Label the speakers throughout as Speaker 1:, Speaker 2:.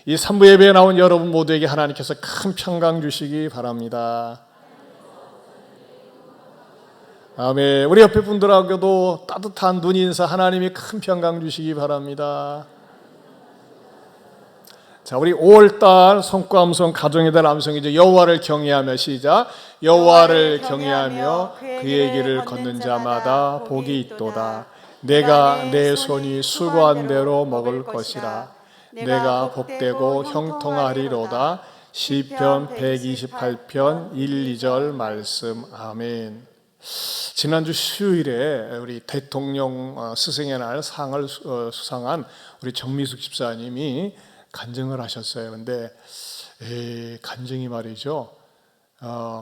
Speaker 1: 이 3부 예배에 나온 여러분 모두에게 하나님께서 큰 평강 주시기 바랍니다. 아멘. 우리 옆에 분들하고도 따뜻한 눈 인사, 하나님이 큰 평강 주시기 바랍니다. 자, 우리 5월달 성과음성 가정의 달 암송이죠. 여호와를 경외하며 시작. 여호와를 경외하며 그의 길을 걷는 자마다 복이 있도다. 내가 내 손이 수고한 대로 먹을 것이라. 내가 복되고 형통하리로다. 시편 128편 1, 2절 말씀. 아멘. 지난주 수요일에 우리 대통령 스승의 날 상을 수상한 우리 정미숙 집사님이 간증을 하셨어요. 근데 간증이 말이죠.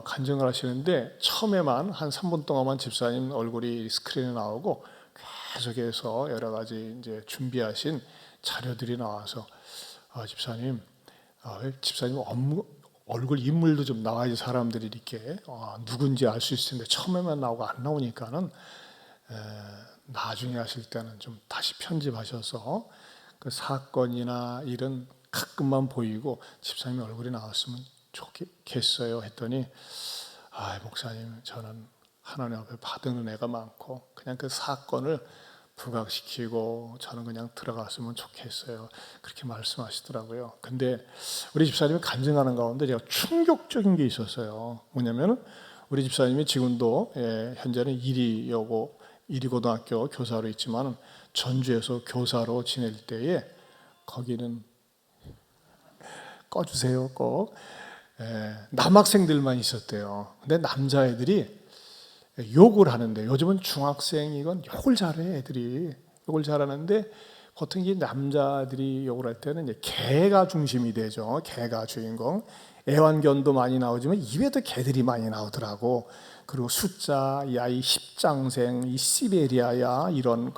Speaker 1: 간증을 하시는데 처음에만 한 3분 동안만 집사님 얼굴이 스크린에 나오고 계속해서 여러 가지 이제 준비하신 자료들이 나와서 집사님, 집사님 얼굴 인물도 좀 나와야지 사람들이 이렇게 누군지 알 수 있을 텐데 처음에만 나오고 안 나오니까는 나중에 하실 때는 좀 다시 편집하셔서 그 사건이나 일은 가끔만 보이고 집사님 얼굴이 나왔으면 좋겠어요 했더니 목사님, 저는 하나님 앞에 받은 은혜가 많고 그냥 그 사건을 부각시키고 저는 그냥 들어갔으면 좋겠어요, 그렇게 말씀하시더라고요. 근데 우리 집사님이 간증하는 가운데 제가 충격적인 게 있었어요. 뭐냐면 우리 집사님이 지금도 현재는 이리고등학교 교사로 있지만 전주에서 교사로 지낼 때에 거기는 꺼주세요 꼭 남학생들만 있었대요. 근데 남자애들이 욕을 하는데, 요즘은 중학생이건 욕을 잘해. 애들이 욕을 잘하는데 보통 이 남자들이 욕을 할 때는 이제 개가 중심이 되죠. 개가 주인공. 애완견도 많이 나오지만 입에도 개들이 많이 나오더라고. 그리고 숫자, 야 이 십장생, 이 시베리아야, 이런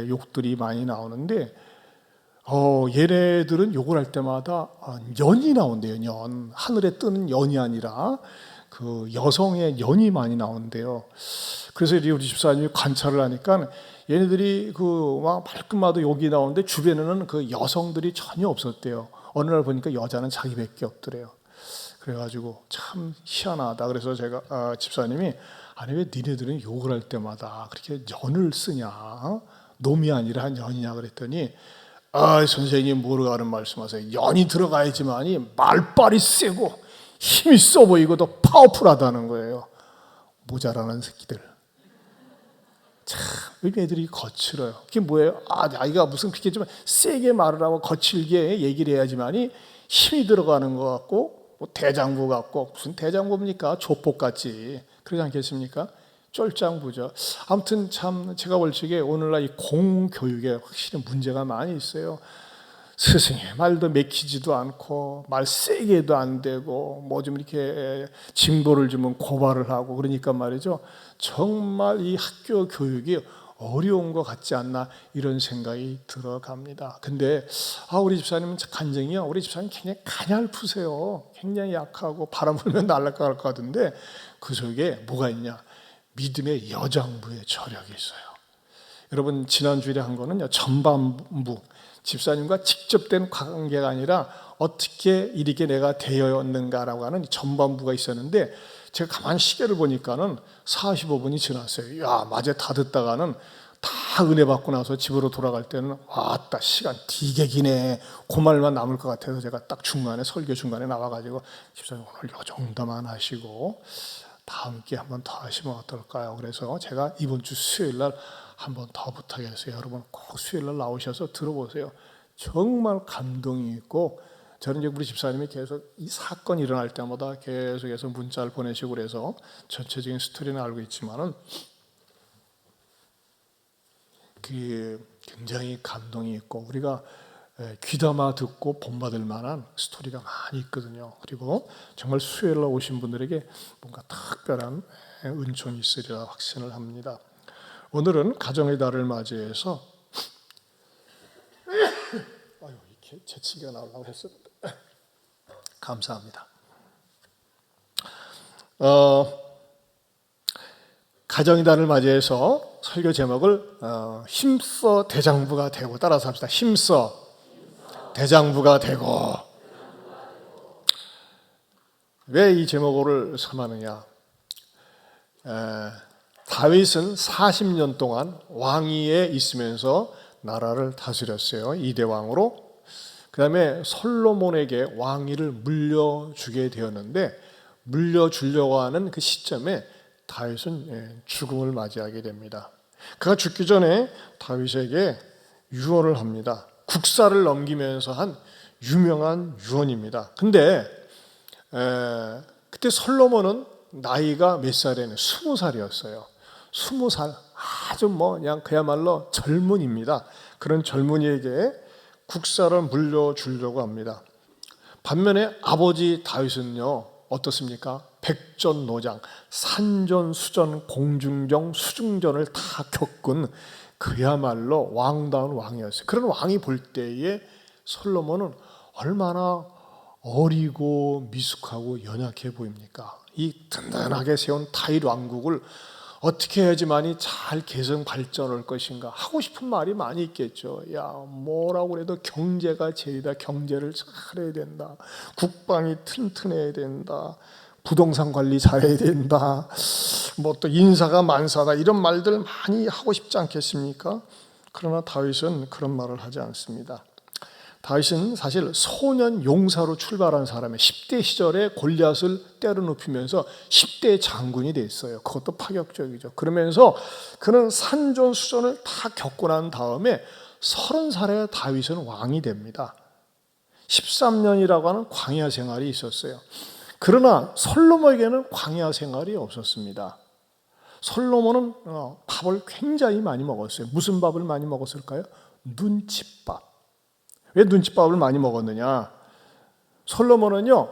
Speaker 1: 욕들이 많이 나오는데 얘네들은 욕을 할 때마다 년이 나온대요. 년. 하늘에 뜨는 년이 아니라 그 여성의 년이 많이 나온대요. 그래서 우리 집사님이 관찰을 하니까 얘네들이 막 말끝마다 욕이 나오는데 주변에는 그 여성들이 전혀 없었대요. 어느 날 보니까 여자는 자기밖에 없더래요. 그래가지고 참 희한하다. 그래서 제가 집사님이 아니 왜 니네들은 욕을 할 때마다 그렇게 년을 쓰냐? 놈이 아니라 년이냐 그랬더니 선생님 모르고 하는 말씀하세요. 연이 들어가야지만이 말빨이 세고 힘이 써 보이고 더 파워풀하다는 거예요. 모자라는 새끼들. 참, 애들이 거칠어요. 그게 뭐예요? 아이가 무슨 그렇게 좀 세게 말을 하고 거칠게 얘기를 해야지만이 힘이 들어가는 것 같고, 뭐 대장부 같고, 무슨 대장부입니까? 조폭같이. 그러지 않겠습니까? 쫄장부죠. 아무튼 참 제가 볼 적에 오늘날 이 공교육에 확실히 문제가 많이 있어요. 스승의 말도 맥히지도 않고 말 세게 해도 안 되고 뭐 좀 이렇게 징벌을 주면 고발을 하고 그러니까 말이죠. 정말 이 학교 교육이 어려운 것 같지 않나 이런 생각이 들어갑니다. 근데 우리 집사님은 간증이요. 우리 집사님 굉장히 가냘프세요. 굉장히 약하고 바람 불면 날아갈 것 같은데 그 속에 뭐가 있냐? 믿음의 여장부의 저력이 있어요. 여러분 지난주에 한 거는요. 전반부. 집사님과 직접 된 관계가 아니라 어떻게 이렇게 내가 되었는가라고 하는 전반부가 있었는데 제가 가만히 시계를 보니까는 45분이 지났어요. 야, 맞아 다 듣다가는 다 은혜 받고 나서 집으로 돌아갈 때는 왔다 시간 되게 기네. 그 말만 남을 것 같아서 제가 딱 중간에 설교 중간에 나와가지고 집사님 오늘 요 정도만 하시고 다음 기회에 한 번 더 하시면 어떨까요? 그래서 제가 이번 주 수요일 날 한 번 더 부탁했어요. 여러분 꼭 수요일 날 나오셔서 들어보세요. 정말 감동이 있고 저는 이제 우리 집사님이 계속 이 사건이 일어날 때마다 계속해서 문자를 보내시고 그래서 전체적인 스토리는 알고 있지만은 굉장히 감동이 있고 우리가 귀담아 듣고 본받을 만한 스토리가 많이 있거든요. 그리고 정말 수요일 날 오신 분들에게 뭔가 특별한 은총이 있으리라 확신을 합니다. 오늘은 가정의 달을 맞이해서 이렇게 재치가 나오려고 했었는데 감사합니다. 가정의 달을 맞이해서 설교 제목을 힘써 대장부가 되고 따라서 합시다. 힘써 대장부가 되고. 왜 이 제목을 삼았느냐? 다윗은 40년 동안 왕위에 있으면서 나라를 다스렸어요. 2대 왕으로. 그 다음에 솔로몬에게 왕위를 물려주게 되었는데, 물려주려고 하는 그 시점에 다윗은 죽음을 맞이하게 됩니다. 그가 죽기 전에 다윗에게 유언을 합니다. 국사를 넘기면서 한 유명한 유언입니다. 근데 그때 솔로몬은 나이가 몇 살이었나요? 20살이었어요. 20살, 아주 그냥 그야말로 젊은입니다. 그런 젊은이에게 국사를 물려주려고 합니다. 반면에 아버지 다윗은요, 어떻습니까? 백전노장, 산전수전, 공중전, 수중전을 다 겪은 그야말로 왕다운 왕이었어요. 그런 왕이 볼 때에 솔로몬은 얼마나 어리고 미숙하고 연약해 보입니까? 이 든든하게 세운 다윗 왕국을 어떻게 해야지만이 잘 개성 발전할 것인가 하고 싶은 말이 많이 있겠죠. 야, 뭐라고 그래도 경제가 제일이다. 경제를 잘해야 된다. 국방이 튼튼해야 된다. 부동산 관리 잘해야 된다. 뭐 또 인사가 만사다. 이런 말들 많이 하고 싶지 않겠습니까? 그러나 다윗은 그런 말을 하지 않습니다. 다윗은 사실 소년 용사로 출발한 사람의 10대 시절에 골리앗을 때려눕히면서 10대 장군이 됐어요. 그것도 파격적이죠. 그러면서 그는 산전수전을 다 겪고 난 다음에 30살에 다윗은 왕이 됩니다. 13년이라고 하는 광야 생활이 있었어요. 그러나 솔로몬에게는 광야 생활이 없었습니다. 솔로몬은 밥을 굉장히 많이 먹었어요. 무슨 밥을 많이 먹었을까요? 눈칫밥. 왜 눈칫밥을 많이 먹었느냐? 솔로몬은요,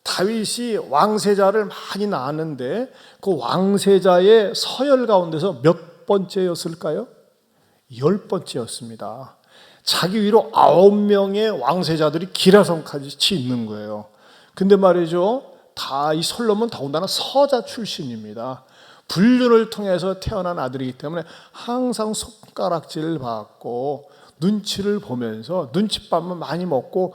Speaker 1: 다윗이 왕세자를 많이 낳았는데 그 왕세자의 서열 가운데서 몇 번째였을까요? 10번째였습니다. 자기 위로 9명의 왕세자들이 기라성같이 있는 거예요. 근데 말이죠, 이 솔로몬 더군다나 서자 출신입니다. 불륜을 통해서 태어난 아들이기 때문에 항상 손가락질을 받고 눈치를 보면서 눈칫밥만 많이 먹고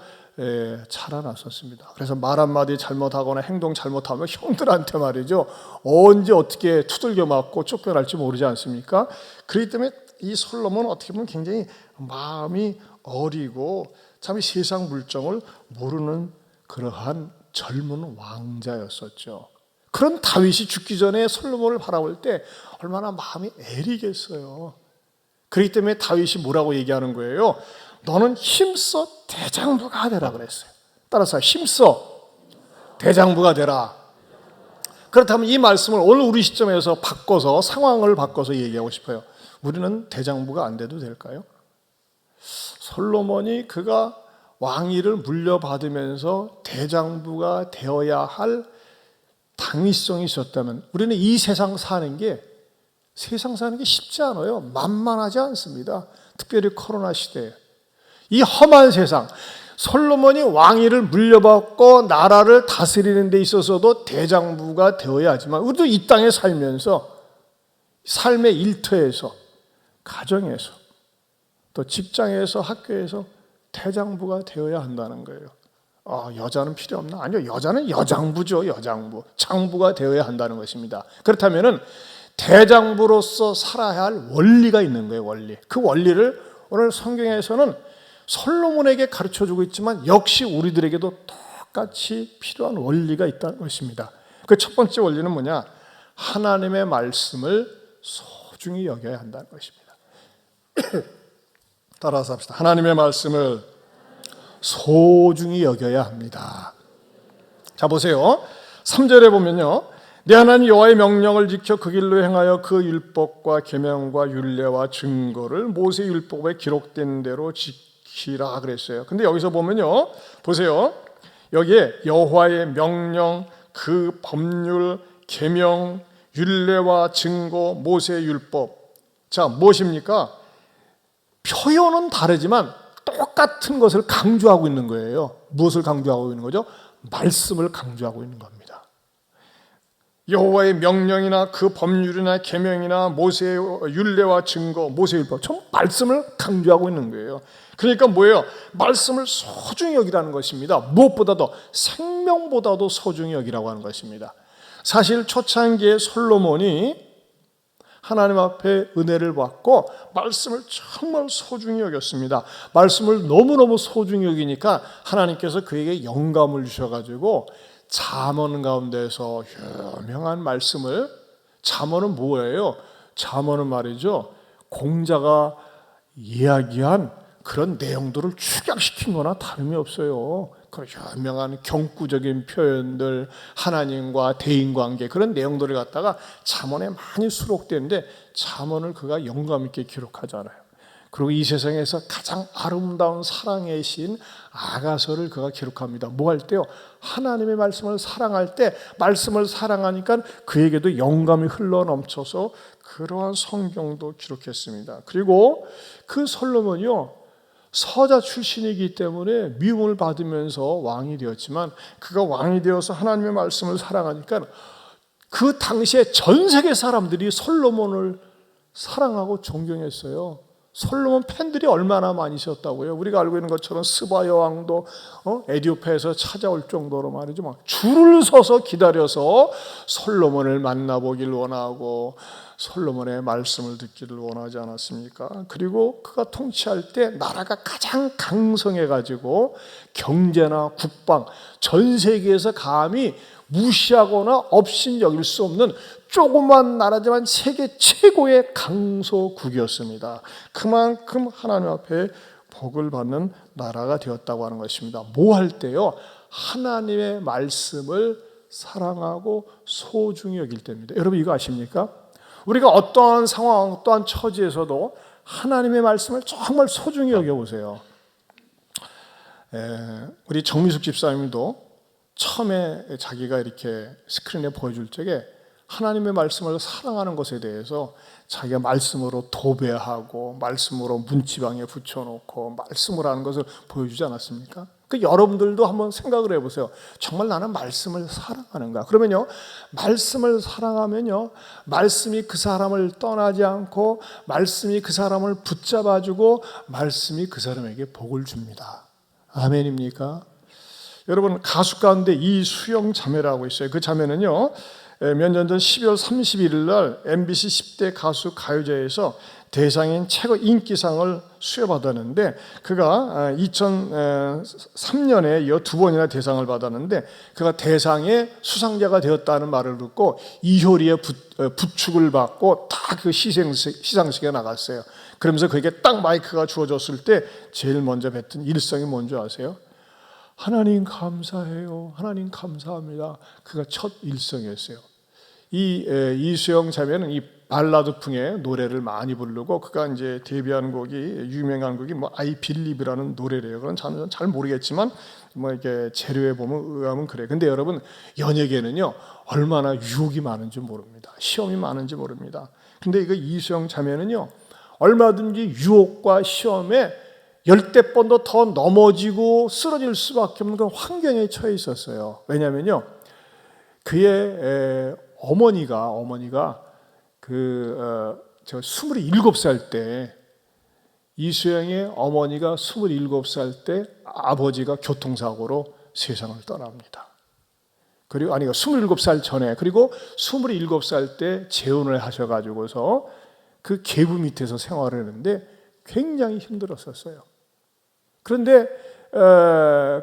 Speaker 1: 자라났었습니다. 그래서 말 한마디 잘못하거나 행동 잘못하면 형들한테 말이죠, 언제 어떻게 두들겨 맞고 쫓겨날지 모르지 않습니까? 그렇기 때문에 이 솔로몬은 어떻게 보면 굉장히 마음이 어리고 참 세상 물정을 모르는 그러한 젊은 왕자였었죠. 그런 다윗이 죽기 전에 솔로몬을 바라볼 때 얼마나 마음이 애리겠어요. 그렇기 때문에 다윗이 뭐라고 얘기하는 거예요? 너는 힘써 대장부가 되라 그랬어요. 따라서 힘써 대장부가 되라. 그렇다면 이 말씀을 오늘 우리 시점에서 바꿔서 상황을 바꿔서 얘기하고 싶어요. 우리는 대장부가 안 돼도 될까요? 솔로몬이 그가 왕위를 물려받으면서 대장부가 되어야 할 당위성이 있었다면 우리는 이 세상 사는 게 쉽지 않아요. 만만하지 않습니다. 특별히 코로나 시대에. 이 험한 세상, 솔로몬이 왕위를 물려받고 나라를 다스리는 데 있어서도 대장부가 되어야 하지만 우리도 이 땅에 살면서 삶의 일터에서, 가정에서, 또 직장에서, 학교에서 대장부가 되어야 한다는 거예요. 여자는 필요 없나? 아니요, 여자는 여장부죠. 여장부. 장부가 되어야 한다는 것입니다. 그렇다면은 대장부로서 살아야 할 원리가 있는 거예요. 원리. 그 원리를 오늘 성경에서는 솔로몬에게 가르쳐주고 있지만 역시 우리들에게도 똑같이 필요한 원리가 있다는 것입니다. 그 첫 번째 원리는 뭐냐? 하나님의 말씀을 소중히 여겨야 한다는 것입니다. 따라서 합시다. 하나님의 말씀을 소중히 여겨야 합니다. 자, 보세요. 3절에 보면요, 내 하나님 여호와의 명령을 지켜 그 길로 행하여 그 율법과 계명과 율례와 증거를 모세 율법에 기록된 대로 지키라 그랬어요. 근데 여기서 보면요, 보세요. 여기에 여호와의 명령, 그 법률, 계명, 율례와 증거, 모세 율법. 자, 무엇입니까? 표현은 다르지만 똑같은 것을 강조하고 있는 거예요. 무엇을 강조하고 있는 거죠? 말씀을 강조하고 있는 겁니다. 여호와의 명령이나 그 법률이나 계명이나 모세의 율례와 증거, 모세의 율법, 전 말씀을 강조하고 있는 거예요. 그러니까 뭐예요? 말씀을 소중히 여기라는 것입니다. 무엇보다도 생명보다도 소중히 여기라고 하는 것입니다. 사실 초창기에 솔로몬이 하나님 앞에 은혜를 받고 말씀을 정말 소중히 여겼습니다. 말씀을 너무너무 소중히 여기니까 하나님께서 그에게 영감을 주셔가지고 잠언 가운데서 유명한 말씀을, 잠언은 뭐예요? 잠언은 말이죠, 공자가 이야기한 그런 내용들을 축약시킨 거나 다름이 없어요. 그 유명한 경구적인 표현들, 하나님과 대인관계, 그런 내용들을 갖다가 잠언에 많이 수록되는데 잠언을 그가 영감 있게 기록하잖아요. 그리고 이 세상에서 가장 아름다운 사랑의 신 아가서를 그가 기록합니다. 뭐 할 때요? 하나님의 말씀을 사랑할 때, 말씀을 사랑하니까 그에게도 영감이 흘러넘쳐서 그러한 성경도 기록했습니다. 그리고 그 솔로몬이요, 서자 출신이기 때문에 미움을 받으면서 왕이 되었지만, 그가 왕이 되어서 하나님의 말씀을 사랑하니까 그 당시에 전 세계 사람들이 솔로몬을 사랑하고 존경했어요. 솔로몬 팬들이 얼마나 많으셨다고요. 우리가 알고 있는 것처럼 스바 여왕도 에디오피아에서 찾아올 정도로 말이죠, 막 줄을 서서 기다려서 솔로몬을 만나보길 원하고 솔로몬의 말씀을 듣기를 원하지 않았습니까? 그리고 그가 통치할 때 나라가 가장 강성해가지고 경제나 국방, 전 세계에서 감히 무시하거나 업신여길 수 없는 조그만 나라지만 세계 최고의 강소국이었습니다. 그만큼 하나님 앞에 복을 받는 나라가 되었다고 하는 것입니다. 뭐 할 때요? 하나님의 말씀을 사랑하고 소중히 여길 때입니다. 여러분 이거 아십니까? 우리가 어떠한 상황, 어떠한 처지에서도 하나님의 말씀을 정말 소중히 여겨보세요. 우리 정미숙 집사님도 처음에 자기가 이렇게 스크린에 보여줄 적에 하나님의 말씀을 사랑하는 것에 대해서 자기가 말씀으로 도배하고 말씀으로 문지방에 붙여놓고 말씀을 하는 것을 보여주지 않았습니까? 그 여러분들도 한번 생각을 해보세요. 정말 나는 말씀을 사랑하는가? 그러면요, 말씀을 사랑하면요, 말씀이 그 사람을 떠나지 않고 말씀이 그 사람을 붙잡아주고 말씀이 그 사람에게 복을 줍니다. 아멘입니까? 여러분, 가수 가운데 이수영 자매라고 있어요. 그 자매는요, 몇 년 전 12월 31일 날 MBC 10대 가수 가요제에서 대상인 최고 인기상을 수여받았는데, 그가 2003년에 이어 두 번이나 대상을 받았는데, 그가 대상의 수상자가 되었다는 말을 듣고 이효리의 부축을 받고 다 그 시상식에 나갔어요. 그러면서 그에게 딱 마이크가 주어졌을 때 제일 먼저 뱉은 일성이 뭔지 아세요? 하나님 감사해요. 하나님 감사합니다. 그가 첫 일성이었어요. 이수영 자매는 이 발라드풍의 노래를 많이 부르고, 그가 이제 데뷔한 곡이, 유명한 곡이 뭐 I Believe라는 노래래요. 그건 저는 잘 모르겠지만 뭐 이렇게 재료에 보면 의하면 그래. 근데 여러분, 연예계는요 얼마나 유혹이 많은지 모릅니다. 시험이 많은지 모릅니다. 근데 이거 이수영 자매는요 얼마든지 유혹과 시험에 열대 번도 더 넘어지고 쓰러질 수밖에 없는 그런 환경에 처해 있었어요. 왜냐하면요, 그의 어머니가 그 27살 때, 이수영의 어머니가 27살 때 아버지가 교통사고로 세상을 떠납니다. 그리고 27살 전에, 그리고 27살 때 재혼을 하셔가지고서 그 계부 밑에서 생활을 했는데 굉장히 힘들었었어요. 그런데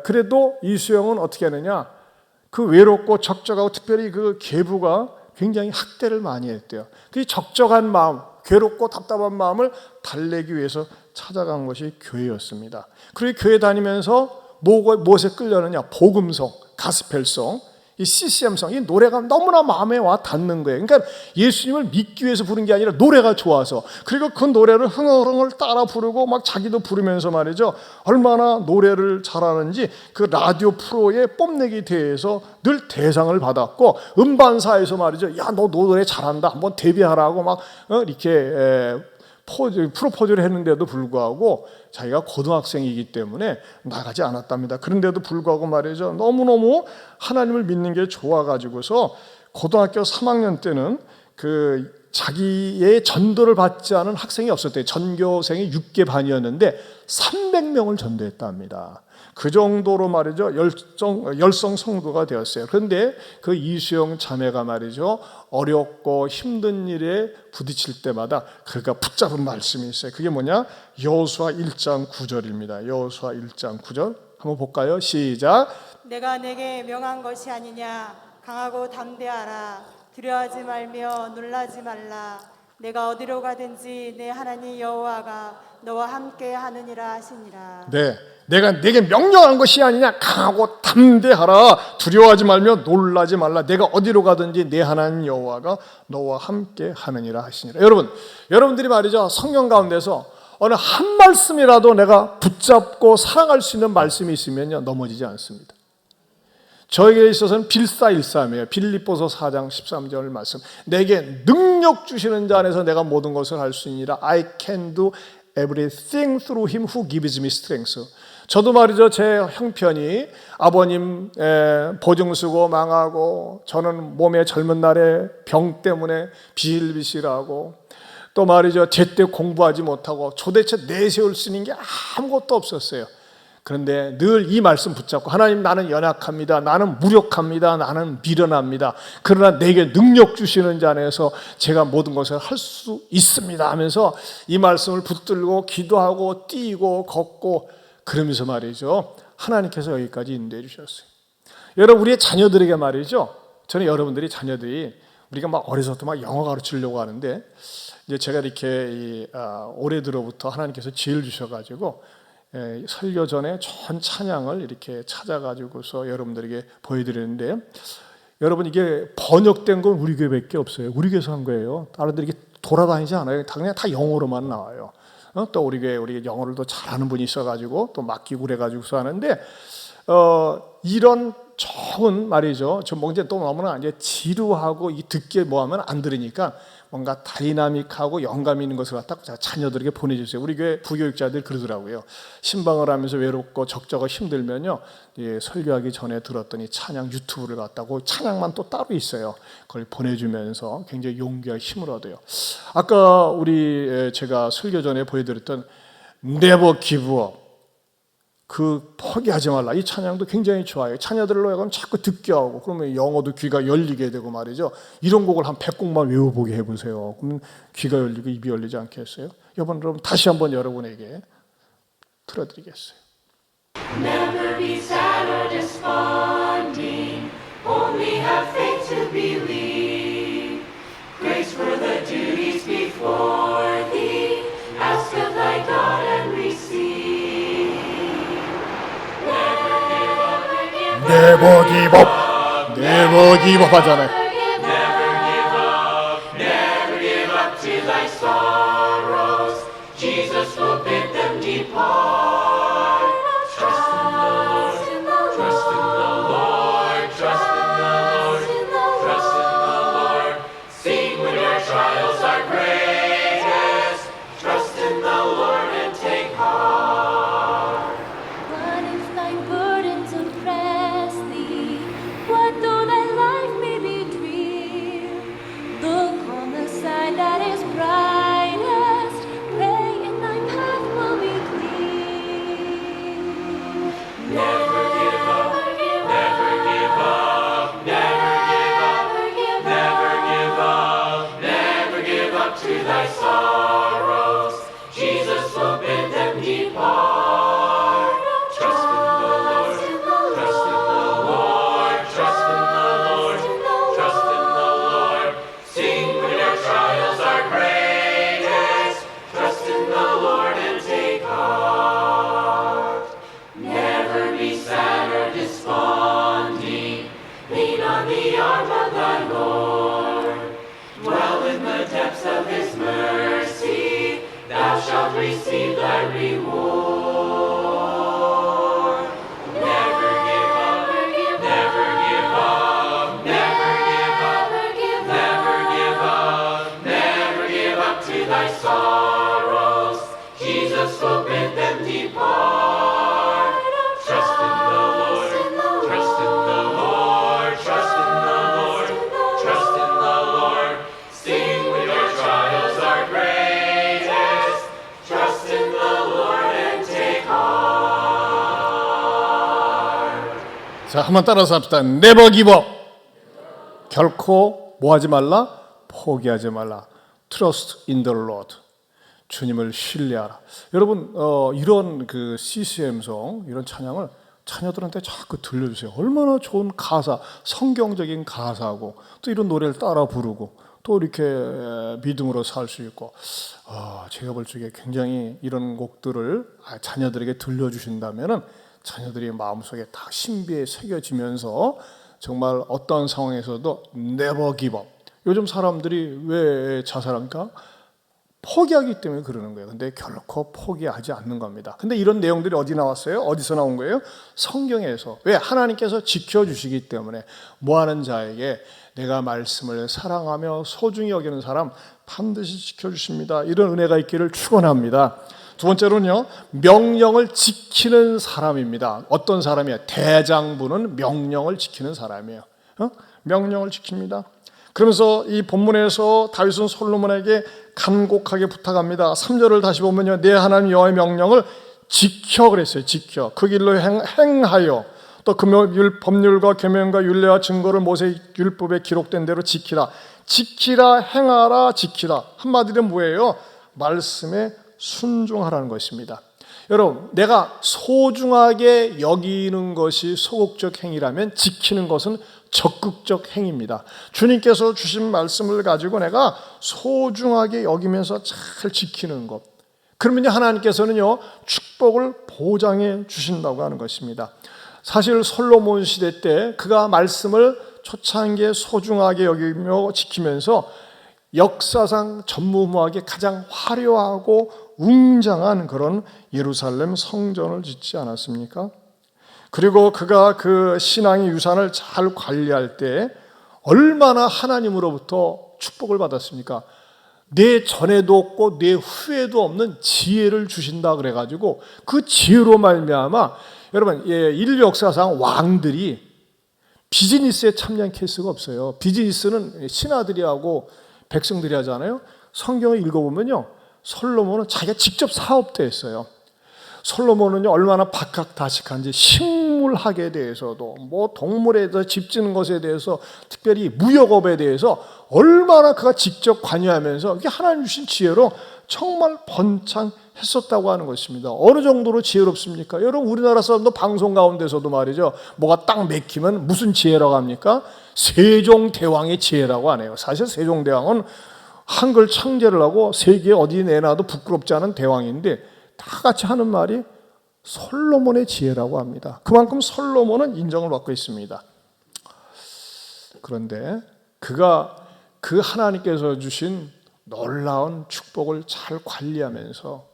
Speaker 1: 그래도 이수영은 어떻게 하느냐, 그 외롭고 적적하고, 특별히 그 계부가 굉장히 학대를 많이 했대요. 그 적적한 마음, 괴롭고 답답한 마음을 달래기 위해서 찾아간 것이 교회였습니다. 그리고 교회 다니면서 무엇에 끌려느냐, 복음성, 가스펠성, 이 CCM성, 이 노래가 너무나 마음에 와 닿는 거예요. 그러니까 예수님을 믿기 위해서 부른 게 아니라 노래가 좋아서, 그리고 그 노래를 흥얼흥얼 따라 부르고 막 자기도 부르면서 말이죠, 얼마나 노래를 잘하는지 그 라디오 프로의 뽐내기 대회에서 늘 대상을 받았고, 음반사에서 말이죠, 야, 너 노래 잘한다, 한번 데뷔하라고 막 이렇게 프로포즈를 했는데도 불구하고 자기가 고등학생이기 때문에 나가지 않았답니다. 그런데도 불구하고 말이죠, 너무너무 하나님을 믿는 게 좋아가지고서 고등학교 3학년 때는 그 자기의 전도를 받지 않은 학생이 없었대요. 전교생이 6개 반이었는데 300명을 전도했다 합니다. 그 정도로 말이죠, 열성 성도가 되었어요. 그런데 그 이수영 자매가 말이죠, 어렵고 힘든 일에 부딪힐 때마다 그가 붙잡은 말씀이 있어요. 그게 뭐냐? 여호수아 1장 9절입니다. 여호수아 1장 9절 한번 볼까요? 시작.
Speaker 2: 내가 내게 명한 것이 아니냐. 강하고 담대하라. 두려워하지 말며 놀라지 말라. 내가 어디로 가든지 내 하나님 여호와가 너와 함께 하느니라 하시니라.
Speaker 1: 네, 내가 내게 명령한 것이 아니냐. 강하고 담대하라. 두려워하지 말며 놀라지 말라. 내가 어디로 가든지 내 하나님 여호와가 너와 함께 하느니라 하시니라. 여러분들이 말이죠, 성경 가운데서 어느 한 말씀이라도 내가 붙잡고 사랑할 수 있는 말씀이 있으면요, 넘어지지 않습니다. 저에게 있어서는 빌사일삼이에요. 빌립보서 4장 13절 말씀. 내게 능력 주시는 자 안에서 내가 모든 것을 할 수 있느니라. I can do everything through him who gives me strength. 저도 말이죠, 제 형편이 아버님 보증 쓰고 망하고, 저는 몸의 젊은 날에 병 때문에 비실비실하고, 또 말이죠, 제때 공부하지 못하고 도대체 내세울 수 있는 게 아무것도 없었어요. 그런데 늘 이 말씀 붙잡고, 하나님, 나는 연약합니다. 나는 무력합니다. 나는 미련합니다. 그러나 내게 능력 주시는 자 안에서 제가 모든 것을 할 수 있습니다 하면서 이 말씀을 붙들고 기도하고 뛰고 걷고, 그러면서 말이죠, 하나님께서 여기까지 인도해 주셨어요. 여러분, 우리의 자녀들에게 말이죠, 저는 여러분들이 자녀들이, 우리가 막 어려서부터 막 영어 가르치려고 하는데, 이제 제가 이렇게 올해 들어부터 하나님께서 지혜를 주셔가지고 설교 전에 전 찬양을 이렇게 찾아가지고서 여러분들에게 보여드리는데, 여러분, 이게 번역된 건 우리 교회밖에 없어요. 우리 교회에서 한 거예요. 다른 데이 돌아다니지 않아요. 그냥 다 영어로만 나와요. 또 우리 영어를 또 잘하는 분이 있어가지고 또 맡기고 그래가지고서 하는데, 이런 좋은 말이죠. 저 뭔지 또 너무나 이제 지루하고 이 듣기에 뭐하면 안 들으니까 뭔가 다이나믹하고 영감 있는 것을 갖다 자녀들에게 보내주세요. 우리 교회 부교육자들 그러더라고요. 신방을 하면서 외롭고 적적고 힘들면요, 예, 설교하기 전에 들었더니 찬양 유튜브를 갖다고, 찬양만 또 따로 있어요. 그걸 보내주면서 굉장히 용기와 힘을 얻어요. 아까 제가 설교 전에 보여드렸던 Never Give Up, 그 포기하지 말라, 이 찬양도 굉장히 좋아요. 자녀들로 하여금 자꾸 듣게 하고, 그러면 영어도 귀가 열리게 되고 말이죠. 이런 곡을 한 100곡만 외워보게 해보세요. 그러면 귀가 열리고 입이 열리지 않겠어요? 여러분, 다시 한번 여러분에게 틀어드리겠어요.
Speaker 3: Never be sad or desponding, only have faith to believe. Grace for the duties before thee, ask of thy God and receive.
Speaker 1: Never give up, never give up 하잖아요.
Speaker 3: Never give up, never give up to thy sorrows. Jesus will bid them depart. Trust in the Lord, trust in the Lord, trust in the Lord, trust in the Lord. Sing when your trials are greatest. Trust in the Lord and take heart.
Speaker 4: What if thy burdens oppress thee? What though thy life may be drear? Look on the side that is brightest. Pray and thy path will be clear.
Speaker 3: Never give up, never give up, never give up, never give up, never give up to thy sorrows. Jesus will bid them depart. Trust in the Lord, trust in the Lord, trust in the Lord, trust in the Lord. Sing when your trials are greatest. Trust in the Lord and take heart. Never be sad or desponding. Lean on the arm of thy Lord. Dwell in the depths of his mercy. Thou shalt receive thy reward. Never give up, never give up, never give up, never give up, never give up to thy sorrows. Jesus will bid them depart. Trust in the Lord, trust in the Lord, trust in the Lord, trust in the Lord. Sing when your
Speaker 1: 자, 한번 따라서 합시다. Never give up. 결코 뭐 하지 말라? 포기하지 말라. Trust in the Lord. 주님을 신뢰하라. 여러분, 이런 그 CCM송, 이런 찬양을 자녀들한테 자꾸 들려주세요. 얼마나 좋은 가사, 성경적인 가사고, 또 이런 노래를 따라 부르고, 또 이렇게 믿음으로 살 수 있고, 제가 볼 적에 굉장히 이런 곡들을 자녀들에게 들려주신다면은 자녀들이 마음속에 다 신비에 새겨지면서 정말 어떠한 상황에서도 never give up. 요즘 사람들이 왜 자살합니까? 포기하기 때문에 그러는 거예요. 근데 결코 포기하지 않는 겁니다. 근데 이런 내용들이 어디 나왔어요? 어디서 나온 거예요? 성경에서. 왜? 하나님께서 지켜주시기 때문에 뭐하는 자에게 내가 말씀을 사랑하며 소중히 여기는 사람 반드시 지켜주십니다. 이런 은혜가 있기를 축원합니다. 두 번째로는요, 명령을 지키는 사람입니다. 어떤 사람이에요? 대장부는 명령을 지키는 사람이에요. 명령을 지킵니다. 그러면서 이 본문에서 다윗은 솔로몬에게 간곡하게 부탁합니다. 3절을 다시 보면요, 내 하나님 여호와의 명령을 지켜 그랬어요. 지켜. 그 길로 행하여 또 그 법률과 계명과 율례와 증거를 모세 율법에 기록된 대로 지키라. 지키라, 행하라, 지키라. 한마디로 뭐예요? 말씀에 순종하라는 것입니다. 여러분, 내가 소중하게 여기는 것이 소극적 행위라면 지키는 것은 적극적 행위입니다. 주님께서 주신 말씀을 가지고 내가 소중하게 여기면서 잘 지키는 것, 그러면 하나님께서는요 축복을 보장해 주신다고 하는 것입니다. 사실 솔로몬 시대 때 그가 말씀을 초창기에 소중하게 여기며 지키면서 역사상 전무후무하게 가장 화려하고 웅장한 그런 예루살렘 성전을 짓지 않았습니까? 그리고 그가 그 신앙의 유산을 잘 관리할 때 얼마나 하나님으로부터 축복을 받았습니까? 내 전에도 없고 내 후에도 없는 지혜를 주신다 그래가지고 그 지혜로 말미암아 여러분, 인류 역사상 왕들이 비즈니스에 참여한 케이스가 없어요. 비즈니스는 신하들이 하고 백성들이 하잖아요. 성경을 읽어보면요, 솔로몬은 자기가 직접 사업도 했어요. 솔로몬은요 얼마나 박학다식한지 식물학에 대해서도 뭐 동물에 대해서 집 짓는 것에 대해서 특별히 무역업에 대해서 얼마나 그가 직접 관여하면서 이게 하나님 주신 지혜로 정말 번창했었다고 하는 것입니다. 어느 정도로 지혜롭습니까? 여러분, 우리나라 사람도 방송 가운데서도 말이죠, 뭐가 딱 맥히면 무슨 지혜라고 합니까? 세종대왕의 지혜라고 하네요. 사실 세종대왕은 한글 창제를 하고 세계에 어디 내놔도 부끄럽지 않은 대왕인데 다 같이 하는 말이 솔로몬의 지혜라고 합니다. 그만큼 솔로몬은 인정을 받고 있습니다. 그런데 그가 그 하나님께서 주신 놀라운 축복을 잘 관리하면서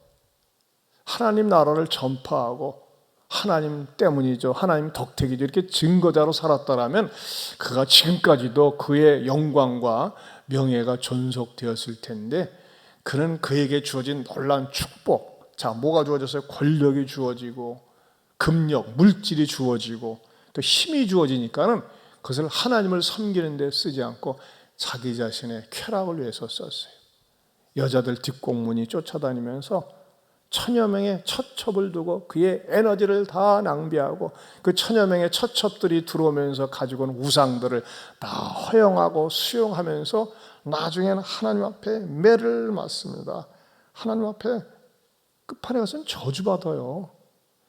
Speaker 1: 하나님 나라를 전파하고 하나님 때문이죠, 하나님 덕택이죠, 이렇게 증거자로 살았다라면 그가 지금까지도 그의 영광과 명예가 존속되었을 텐데, 그는 그에게 주어진 놀라운 축복, 자, 뭐가 주어졌어요? 권력이 주어지고 금력, 물질이 주어지고 또 힘이 주어지니까는 그것을 하나님을 섬기는 데 쓰지 않고 자기 자신의 쾌락을 위해서 썼어요. 여자들 뒷공문이 쫓아다니면서 천여 명의 첩첩을 두고 그의 에너지를 다 낭비하고 그 천여 명의 첩첩들이 들어오면서 가지고 온 우상들을 다 허용하고 수용하면서 나중에는 하나님 앞에 매를 맞습니다. 하나님 앞에 끝판에 가서는 저주받아요.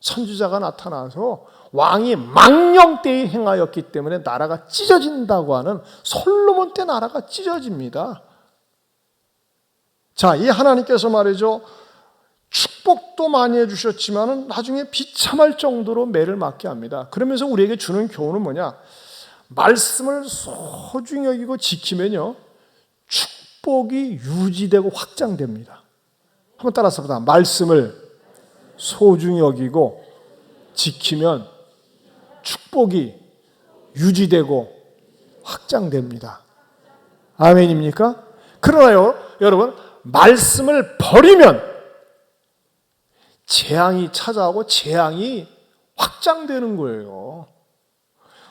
Speaker 1: 선지자가 나타나서 왕이 망령 때에 행하였기 때문에 나라가 찢어진다고 하는, 솔로몬 때 나라가 찢어집니다. 자, 이 하나님께서 말이죠, 축복도 많이 해주셨지만 나중에 비참할 정도로 매를 맞게 합니다. 그러면서 우리에게 주는 교훈은 뭐냐? 말씀을 소중히 여기고 지키면요 축복이 유지되고 확장됩니다. 한번 따라서 보다. 말씀을 소중히 여기고 지키면 축복이 유지되고 확장됩니다. 아멘입니까? 그러나요, 여러분, 말씀을 버리면 재앙이 찾아오고 재앙이 확장되는 거예요.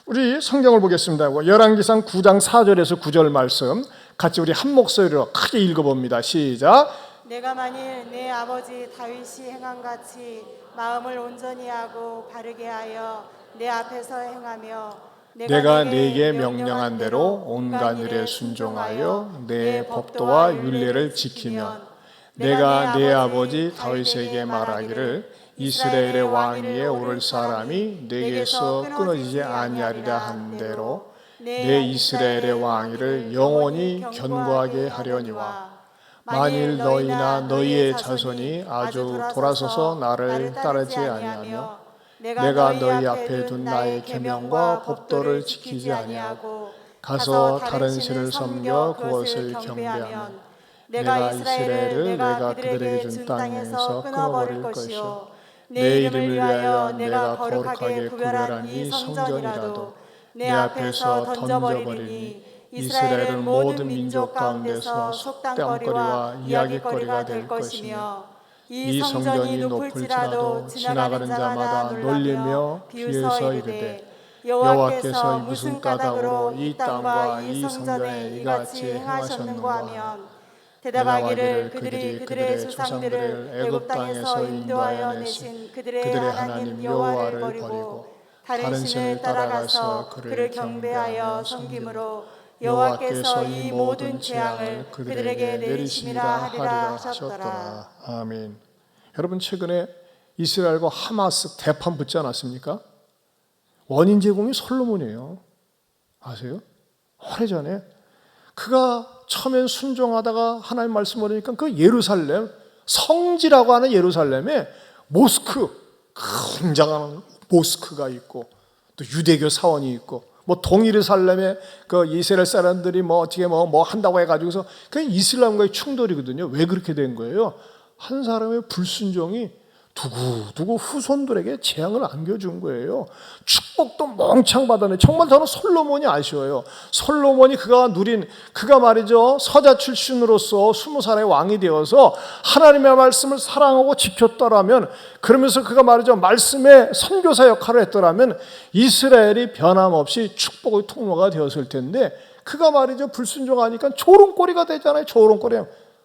Speaker 1: 우리 성경을 보겠습니다. 열왕기상 9장 4절에서 9절 말씀 같이 우리 한 목소리로 크게 읽어봅니다. 시작.
Speaker 2: 내가 만일 내 아버지 다윗이 행한 같이 마음을 온전히 하고 바르게 하여 내 앞에서 행하며
Speaker 1: 내가 네게 명령한 대로 온갖 일에 순종하여 내 법도와 율례를 지키면 내가 내 아버지 다윗에게 말하기를 이스라엘의 왕 위에 오를 사람이 내게서 끊어지지 아니하리라 한 대로 내 이스라엘의 왕위를 영원히 견고하게 하려니와 만일 너희나 너희의 자손이 아주 돌아서서 나를 따르지 아니하며 내가 너희 앞에 둔 나의 계명과 법도를 지키지 아니하고 가서 다른 신을 섬겨 그것을 경배하면 내가 이스라엘을 내가 그들에게 준 땅에서 끊어버릴 것이요 내 이름을 위하여 내가 거룩하게 구별한 이 성전이라도 내 앞에서 던져버리니 이스라엘은 모든 민족 가운데서 속담거리와 이야기거리가 될 것이며 이 성전이 높을지라도 지나가는 자마다 놀리며 비웃어 이르되 여호와께서 무슨 까닭으로 이 땅과 이 성전에 이같이 행하셨는가 하면 대답하기를 그들이 그들의 조상들을 애굽 땅에서 인도하여 내신 그들의 하나님 여호와를 버리고 다른 신을 따라가서 그를 경배하여 섬김으로 여호와께서 이 모든 재앙을 그들에게 내리시리라 하리라 하셨더라. 아멘. 여러분 최근에 이스라엘과 하마스 대판 붙지 않았습니까? 원인 제공이 솔로몬이에요. 아세요? 오래전에 그가 처음엔 순종하다가 하나님 말씀을 들으니까 그 예루살렘 성지라고 하는 예루살렘에 모스크 굉장한 모스크가 있고 또 유대교 사원이 있고 뭐 동예루살렘에 그 이스라엘 사람들이 뭐 어떻게 뭐 한다고 해가지고서 그냥 이슬람과의 충돌이거든요. 왜 그렇게 된 거예요? 한 사람의 불순종이 두고두고 후손들에게 재앙을 안겨준 거예요. 축복도 멍청 받아내. 정말 저는 솔로몬이 아쉬워요. 솔로몬이 그가 말이죠 서자 출신으로서 20살의 왕이 되어서 하나님의 말씀을 사랑하고 지켰더라면, 그러면서 그가 말이죠 말씀의 선교사 역할을 했더라면 이스라엘이 변함없이 축복의 통로가 되었을 텐데, 그가 말이죠 불순종하니까 조롱거리가 되잖아요. 조롱거리,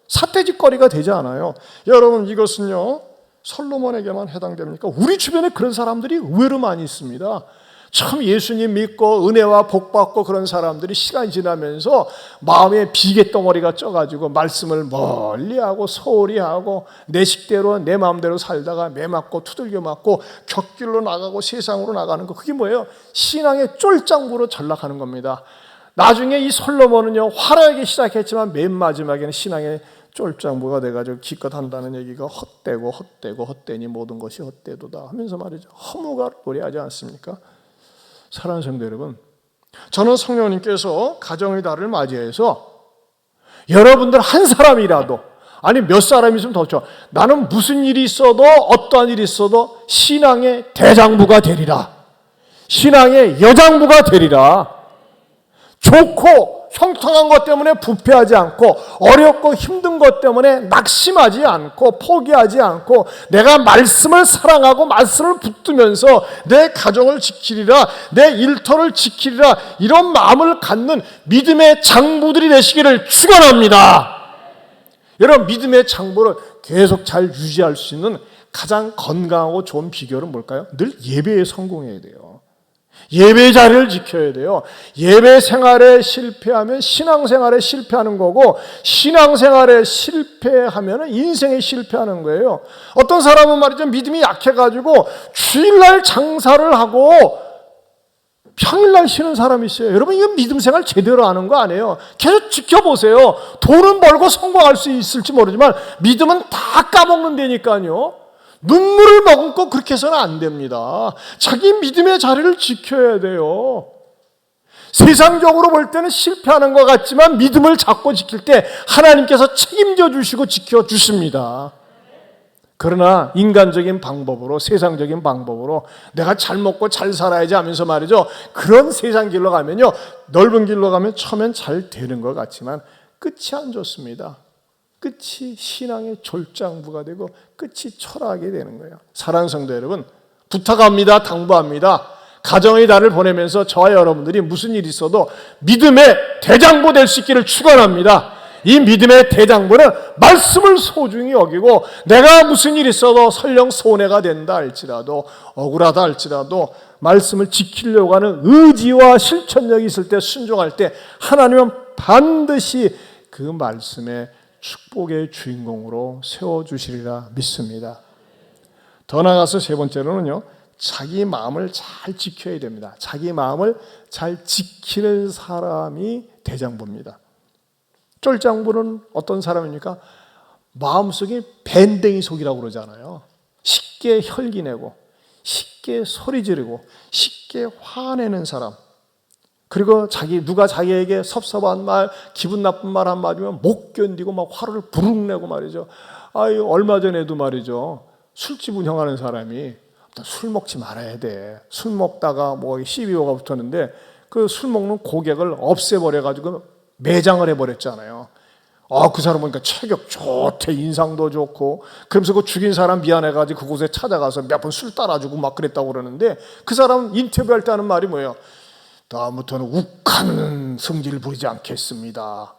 Speaker 1: 사태짓거리가 되지 않아요. 여러분 이것은요 솔로몬에게만 해당됩니까? 우리 주변에 그런 사람들이 의외로 많이 있습니다. 참 예수님 믿고 은혜와 복 받고 그런 사람들이 시간이 지나면서 마음에 비계덩어리가 쪄가지고 말씀을 멀리하고 소홀히 하고 내 식대로 내 마음대로 살다가 매 맞고 두들겨 맞고 곁길로 나가고 세상으로 나가는 거, 그게 뭐예요? 신앙의 쫄짱부로 전락하는 겁니다. 나중에 이 솔로몬은요 화려하게 시작했지만 맨 마지막에는 신앙의 쫄짱부가 돼가지고 기껏 한다는 얘기가 헛되니 모든 것이 헛되도다 하면서 말이죠 허무가 노래하지 않습니까? 사랑하는 성도 여러분, 저는 성령님께서 가정의 달을 맞이해서 여러분들 한 사람이라도, 아니 몇 사람 있으면 더 좋아, 나는 무슨 일이 있어도 어떠한 일이 있어도 신앙의 대장부가 되리라, 신앙의 여장부가 되리라. 좋고 형통한 것 때문에 부패하지 않고 어렵고 힘든 것 때문에 낙심하지 않고 포기하지 않고 내가 말씀을 사랑하고 말씀을 붙들면서 내 가정을 지키리라, 내 일터를 지키리라, 이런 마음을 갖는 믿음의 장부들이 되시기를 축원합니다. 여러분 믿음의 장부를 계속 잘 유지할 수 있는 가장 건강하고 좋은 비결은 뭘까요? 늘 예배에 성공해야 돼요. 예배 자리를 지켜야 돼요. 예배 생활에 실패하면 신앙생활에 실패하는 거고, 신앙생활에 실패하면 인생에 실패하는 거예요. 어떤 사람은 말이죠 믿음이 약해가지고 주일날 장사를 하고 평일날 쉬는 사람이 있어요. 여러분 이건 믿음 생활 제대로 하는 거 아니에요. 계속 지켜보세요. 돈은 벌고 성공할 수 있을지 모르지만 믿음은 다 까먹는다니까요. 눈물을 머금고 그렇게 해서는 안 됩니다. 자기 믿음의 자리를 지켜야 돼요. 세상적으로 볼 때는 실패하는 것 같지만 믿음을 잡고 지킬 때 하나님께서 책임져 주시고 지켜주십니다. 그러나 인간적인 방법으로, 세상적인 방법으로 내가 잘 먹고 잘 살아야지 하면서 말이죠 그런 세상 길로 가면요, 넓은 길로 가면 처음엔 잘 되는 것 같지만 끝이 안 좋습니다. 끝이 신앙의 졸장부가 되고 끝이 초라하게 되는 거예요. 사랑하는 성도 여러분, 부탁합니다. 당부합니다. 가정의 달을 보내면서 저와 여러분들이 무슨 일이 있어도 믿음의 대장부 될 수 있기를 축원합니다. 이 믿음의 대장부는 말씀을 소중히 여기고, 내가 무슨 일이 있어도 설령 손해가 된다 할지라도, 억울하다 할지라도 말씀을 지키려고 하는 의지와 실천력이 있을 때, 순종할 때 하나님은 반드시 그 말씀의 축복의 주인공으로 세워주시리라 믿습니다. 더 나아가서 세 번째로는요, 자기 마음을 잘 지켜야 됩니다. 자기 마음을 잘 지키는 사람이 대장부입니다. 쫄장부는 어떤 사람입니까? 마음속에 밴댕이 속이라고 그러잖아요. 쉽게 혈기내고 쉽게 소리 지르고 쉽게 화내는 사람. 그리고 누가 자기에게 섭섭한 말, 기분 나쁜 말 한마디면 못 견디고 막 화를 부르륵 내고 말이죠. 얼마 전에도 말이죠, 술집 운영하는 사람이 술 먹지 말아야 돼. 술 먹다가 뭐 시비오가 붙었는데 그 술 먹는 고객을 없애버려가지고 매장을 해버렸잖아요. 그 사람 보니까 체격 좋대, 인상도 좋고, 그러면서 그 죽인 사람 미안해가지고 그곳에 찾아가서 몇 번 술 따라주고 막 그랬다고 그러는데, 그 사람 인터뷰할 때 하는 말이 뭐예요? 다음부터는 욱하는 성질을 부리지 않겠습니다.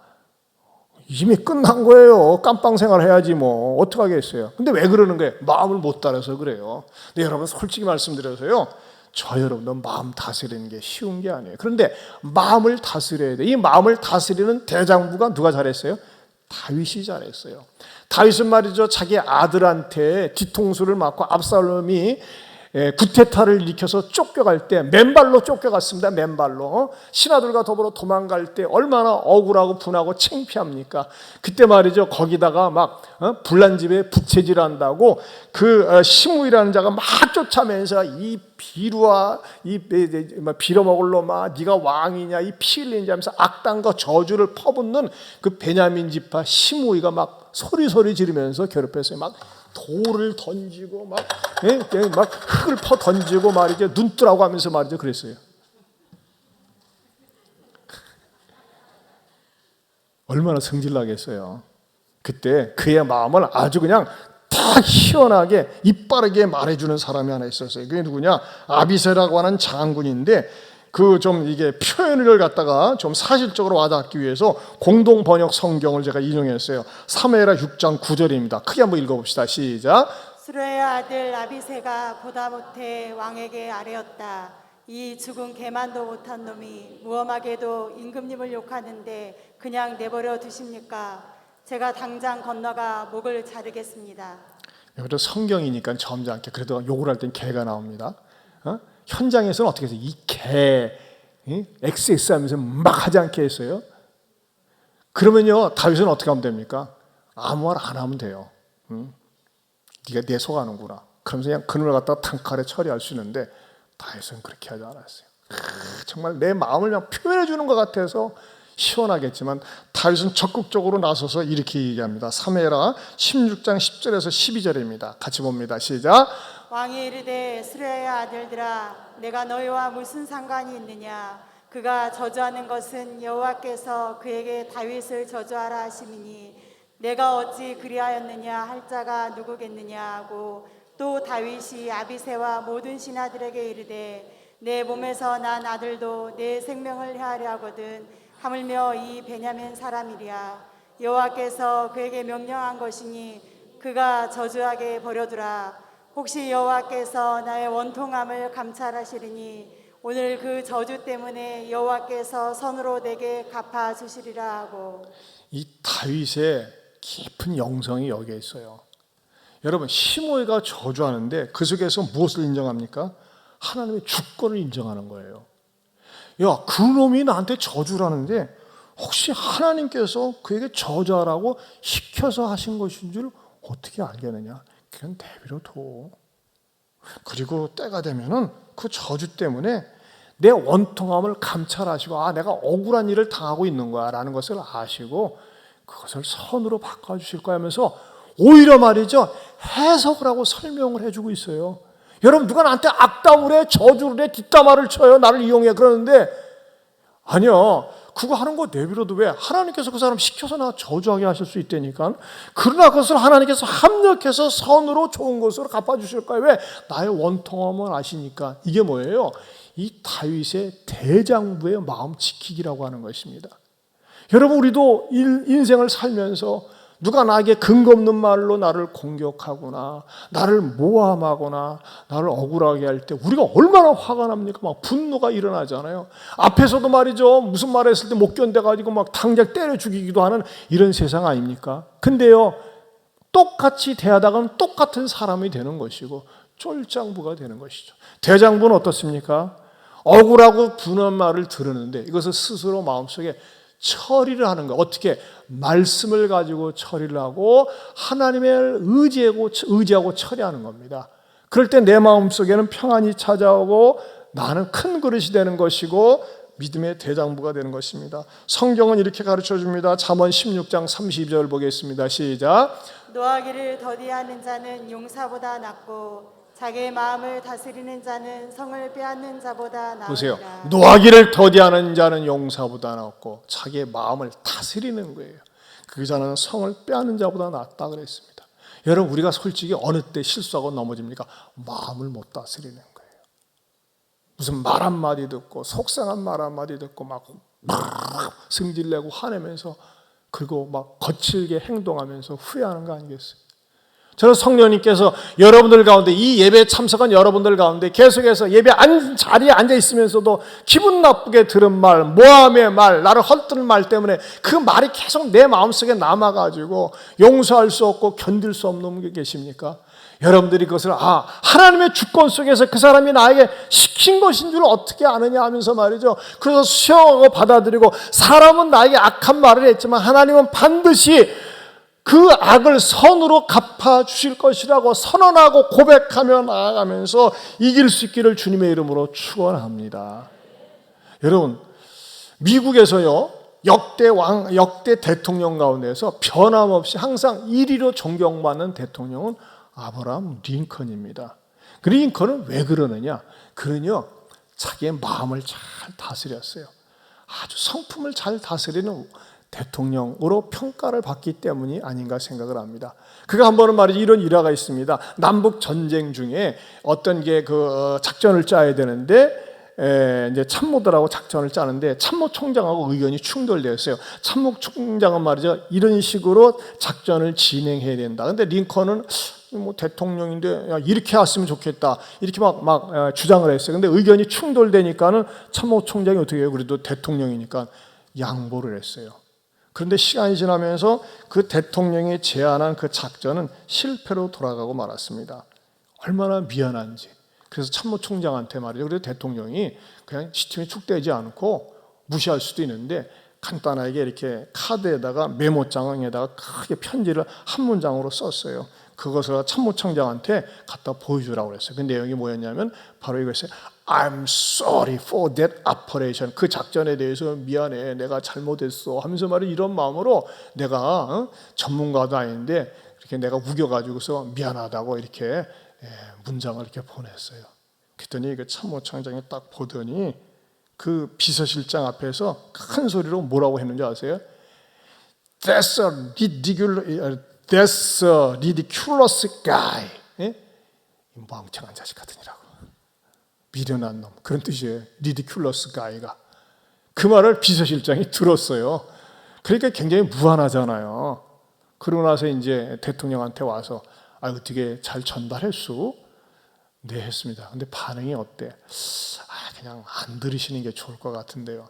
Speaker 1: 이미 끝난 거예요. 깜빵 생활 해야지 뭐 어떡하겠어요. 근데 왜 그러는 거예요? 마음을 못 따라서 그래요. 근데 여러분, 솔직히 말씀드려서요, 저 여러분도 마음 다스리는 게 쉬운 게 아니에요. 그런데 마음을 다스려야 돼. 이 마음을 다스리는 대장부가 누가 잘했어요? 다윗이 잘했어요. 다윗은 말이죠, 자기 아들한테 뒤통수를 맞고 압살롬이 구테타를 일으켜서 쫓겨갈 때 맨발로 쫓겨갔습니다. 맨발로. 신하들과 더불어 도망갈 때 얼마나 억울하고 분하고 창피합니까? 그때 말이죠, 거기다가 막 불난집에 부채질한다고 그 시므이라는 자가 막 쫓아면서 이 비루와 이 빌어먹을 놈아, 네가 왕이냐, 이 피 흘리냐 하면서 악당과 저주를 퍼붓는 그 베냐민 지파 시므이가 막 소리 지르면서 괴롭혔어요. 막 돌을 던지고 막 흙을 퍼 던지고 말이죠, 눈뜨라고 하면서 말이죠, 그랬어요. 얼마나 성질나겠어요. 그때 그의 마음을 아주 그냥 다 시원하게 이빠르게 말해주는 사람이 하나 있었어요. 그게 누구냐? 아비새라고 하는 장군인데, 그 좀 이게 표현을 갖다가 좀 사실적으로 와닿기 위해서 공동 번역 성경을 제가 인용했어요. 사무엘하 6장 9절입니다. 크게 한번 읽어봅시다. 시작.
Speaker 2: 스루의 아들 아비새가 보다 못해 왕에게 아뢰었다. 이 죽은 개만도 못한 놈이 무엄하게도 임금님을 욕하는데 그냥 내버려 두십니까? 제가 당장 건너가 목을 자르겠습니다.
Speaker 1: 여기도 성경이니까 점잖게 그래도 욕을 할 땐 개가 나옵니다. 현장에서는 어떻게 해서 이 개, XX 하면서 막 하지 않게 했어요. 그러면요, 다윗은 어떻게 하면 됩니까? 아무 말 안 하면 돼요. 네가 내 속아는구나. 그러면서 그냥 그놈을 갖다가 단칼에 처리할 수 있는데, 다윗은 그렇게 하지 않았어요. 정말 내 마음을 그냥 표현해 주는 것 같아서 시원하겠지만, 다윗은 적극적으로 나서서 이렇게 얘기합니다. 사무엘하 16장 10절에서 12절입니다. 같이 봅니다. 시작.
Speaker 2: 왕이 이르되 스루의 아들들아, 내가 너희와 무슨 상관이 있느냐? 그가 저주하는 것은 여호와께서 그에게 다윗을 저주하라 하심이니 내가 어찌 그리하였느냐 할 자가 누구겠느냐 하고, 또 다윗이 아비새와 모든 신하들에게 이르되 내 몸에서 난 아들도 내 생명을 해하려 하거든 하물며 이 베냐민 사람이랴. 여호와께서 그에게 명령한 것이니 그가 저주하게 버려두라. 혹시 여호와께서 나의 원통함을 감찰하시리니 오늘 그 저주 때문에 여호와께서 선으로 내게 갚아주시리라 하고.
Speaker 1: 이 다윗의 깊은 영성이 여기에 있어요. 여러분, 시므이가 저주하는데 그 속에서 무엇을 인정합니까? 하나님의 주권을 인정하는 거예요. 야, 그놈이 나한테 저주를 하는데 혹시 하나님께서 그에게 저주하라고 시켜서 하신 것인 줄 어떻게 알겠느냐? 그냥 내버려 둬. 그리고 때가 되면은 그 저주 때문에 내 원통함을 감찰하시고, 내가 억울한 일을 당하고 있는 거야 라는 것을 아시고 그것을 선으로 바꿔주실 거야 하면서 오히려 말이죠, 해석을 하고 설명을 해주고 있어요. 여러분, 누가 나한테 악담을 해, 저주를 해, 뒷담화를 쳐요, 나를 이용해. 그러는데 아니요, 그거 하는 거 내버려도 왜? 하나님께서 그 사람 시켜서 나 저주하게 하실 수 있다니까. 그러나 그것을 하나님께서 합력해서 선으로 좋은 것으로 갚아주실 거예요. 왜? 나의 원통함을 아시니까. 이게 뭐예요? 이 다윗의 대장부의 마음 지키기라고 하는 것입니다. 여러분, 우리도 인생을 살면서 누가 나에게 근거 없는 말로 나를 공격하거나 나를 모함하거나 나를 억울하게 할 때 우리가 얼마나 화가 납니까? 막 분노가 일어나잖아요. 앞에서도 말이죠. 무슨 말 했을 때 못 견뎌가지고 막 당장 때려 죽이기도 하는 이런 세상 아닙니까? 근데요, 똑같이 대하다가는 똑같은 사람이 되는 것이고 쫄장부가 되는 것이죠. 대장부는 어떻습니까? 억울하고 분한 말을 들었는데 이것을 스스로 마음속에 처리를 하는 거. 어떻게? 말씀을 가지고 처리를 하고 하나님을 의지하고 처리하는 겁니다. 그럴 때 내 마음속에는 평안이 찾아오고 나는 큰 그릇이 되는 것이고 믿음의 대장부가 되는 것입니다. 성경은 이렇게 가르쳐 줍니다. 잠언 16장 32절 보겠습니다. 시작.
Speaker 2: 노하기를 더디하는 자는 용사보다 낫고 자기의 마음을 다스리는 자는 성을 빼앗는 자보다 나으리라.
Speaker 1: 보세요. 노하기를 더디하는 자는 용사보다 낫고 자기의 마음을 다스리는 거예요. 그 자는 성을 빼앗는 자보다 낫다 그랬습니다. 여러분, 우리가 솔직히 어느 때 실수하고 넘어집니까? 마음을 못 다스리는 거예요. 무슨 말 한마디 듣고 속상한 말 한마디 듣고 막 승질내고 화내면서 그리고 막 거칠게 행동하면서 후회하는 거 아니겠어요? 저는 성령님께서 여러분들 가운데 이 예배에 참석한 여러분들 가운데 계속해서 예배 자리에 앉아 있으면서도 기분 나쁘게 들은 말, 모함의 말, 나를 헐뜯는 말 때문에 그 말이 계속 내 마음속에 남아가지고 용서할 수 없고 견딜 수 없는 게 계십니까? 여러분들이 그것을 하나님의 주권 속에서 그 사람이 나에게 시킨 것인 줄 어떻게 아느냐 하면서 말이죠. 그래서 수용하고 받아들이고 사람은 나에게 악한 말을 했지만 하나님은 반드시 그 악을 선으로 갚아주실 것이라고 선언하고 고백하며 나아가면서 이길 수 있기를 주님의 이름으로 축원합니다. 여러분, 미국에서요 역대 대통령 가운데서 변함없이 항상 1위로 존경받는 대통령은 아브라함 링컨입니다. 그 링컨은 왜 그러느냐? 그는요 자기의 마음을 잘 다스렸어요. 아주 성품을 잘 다스리는 대통령으로 평가를 받기 때문이 아닌가 생각을 합니다. 그가 한 번은 말이죠, 이런 일화가 있습니다. 남북 전쟁 중에 어떤 게 작전을 짜야 되는데 이제 참모들하고 작전을 짜는데 참모총장하고 의견이 충돌되었어요. 참모총장은 말이죠, 이런 식으로 작전을 진행해야 된다. 근데 링컨은 뭐 대통령인데 야, 이렇게 했으면 좋겠다 이렇게 막 주장을 했어요. 근데 의견이 충돌되니까는 참모총장이 어떻게 해요? 그래도 대통령이니까 양보를 했어요. 그런데 시간이 지나면서 그 대통령이 제안한 그 작전은 실패로 돌아가고 말았습니다. 얼마나 미안한지. 그래서 참모총장한테 말이죠. 그래서 대통령이 그냥 시침이 축되지 않고 무시할 수도 있는데 간단하게 이렇게 카드에다가 메모장에다가 크게 편지를 한 문장으로 썼어요. 그것을 참모총장한테 갖다 보여주라고 그랬어요. 그 내용이 뭐였냐면 바로 이거였어요. I'm sorry for that operation. 그 작전에 대해서 미안해, 내가 잘못했어 하면서 말이야 이런 마음으로 내가 전문가도 아닌데 이렇게 내가 우겨가지고서 미안하다고 이렇게 문장을 이렇게 보냈어요. 그랬더니 그 참모총장이 딱 보더니 그 비서실장 앞에서 큰 소리로 뭐라고 했는지 아세요? That's a ridiculous guy. 멍청한 자식 같으니라고. 미련한 놈. 그런 뜻이에요. ridiculous guy가. 그 말을 비서실장이 들었어요. 그러니까 굉장히 무안하잖아요. 그러고 나서 이제 대통령한테 와서 어떻게 잘 전달했어? 네, 했습니다. 근데 반응이 어때? 그냥 안 들으시는 게 좋을 것 같은데요.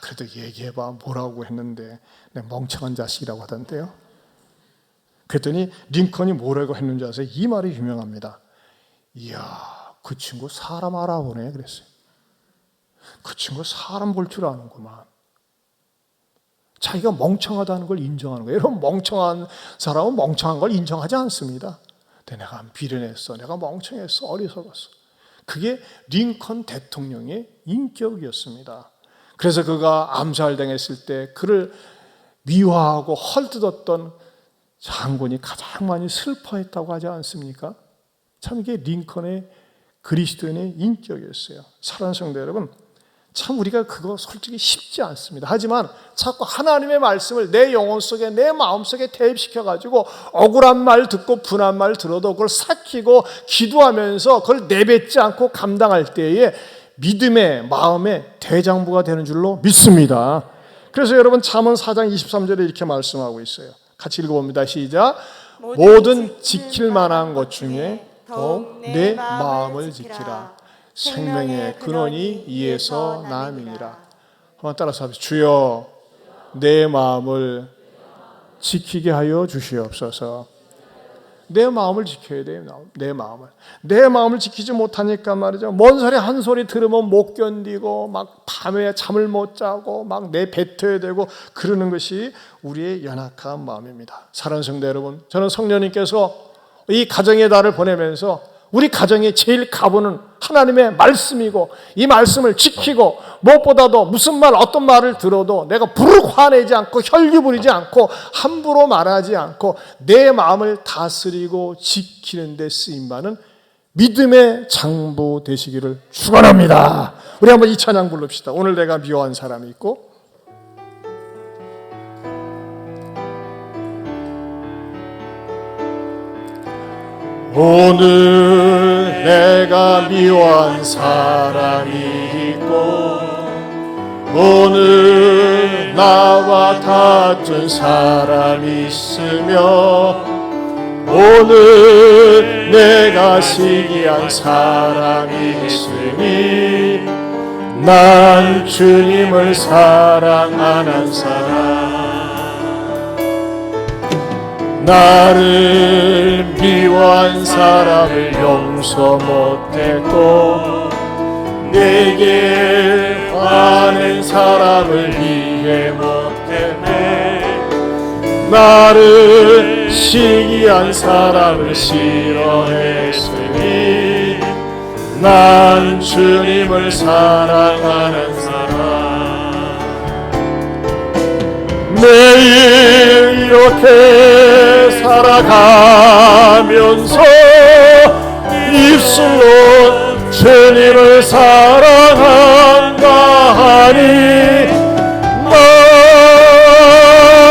Speaker 1: 그래도 얘기해봐. 뭐라고 했는데. 네, 멍청한 자식이라고 하던데요. 그랬더니 링컨이 뭐라고 했는지 아세요? 이 말이 유명합니다. 이야, 그 친구 사람 알아보네 그랬어요. 그 친구 사람 볼 줄 아는구만. 자기가 멍청하다는 걸 인정하는 거예요. 여러분, 멍청한 사람은 멍청한 걸 인정하지 않습니다. 내가 비련했어, 내가 멍청했어, 어리석었어. 그게 링컨 대통령의 인격이었습니다. 그래서 그가 암살당했을 때 그를 미화하고 헐뜯었던 장군이 가장 많이 슬퍼했다고 하지 않습니까? 참 이게 링컨의 그리스도인의 인격이었어요. 사랑하는 성도 여러분, 참 우리가 그거 솔직히 쉽지 않습니다. 하지만 자꾸 하나님의 말씀을 내 영혼 속에 내 마음 속에 대입시켜가지고 억울한 말 듣고 분한 말 들어도 그걸 삭히고 기도하면서 그걸 내뱉지 않고 감당할 때에 믿음의 마음의 대장부가 되는 줄로 믿습니다. 그래서 여러분 잠언 4장 23절에 이렇게 말씀하고 있어요. 같이 읽어봅니다. 시작. 모든 지킬 만한 것 중에 더욱 내 마음을 지키라. 생명의 근원이 이에서 남이니라. 한번 따라서 합시다. 주여 내 마음을 지키게 하여 주시옵소서. 내 마음을 지켜야 돼요. 내 마음을 지키지 못하니까 말이죠, 먼 소리 한 소리 들으면 못 견디고 막 밤에 잠을 못 자고 막 내 뱉어야 되고 그러는 것이 우리의 연약한 마음입니다. 사랑하는 성도 여러분, 저는 성령님께서 이 가정의 달을 보내면서 우리 가정의 제일 가부는 하나님의 말씀이고, 이 말씀을 지키고, 무엇보다도 무슨 말 어떤 말을 들어도 내가 부르고 화내지 않고 혈기 부리지 않고 함부로 말하지 않고 내 마음을 다스리고 지키는 데 쓰임받는 믿음의 장부 되시기를 축원합니다. 우리 한번 이 찬양 부릅시다. 오늘 내가 미워한 사람이 있고. 오늘 내가 미워한 사람이 있고, 오늘 나와 다툰 사람이 있으며, 오늘 내가 시기한 사람이 있으니 난 주님을 사랑 안 한 사람, 나를 미워한 사람을 용서 못했고, 내게 화낸 사람을 이해 못했네. 나를 시기한 사람을 싫어했으니 난 주님을 사랑하는 사람. 매일 이렇게 살아가면서 입술로 주님을 사랑한다 하니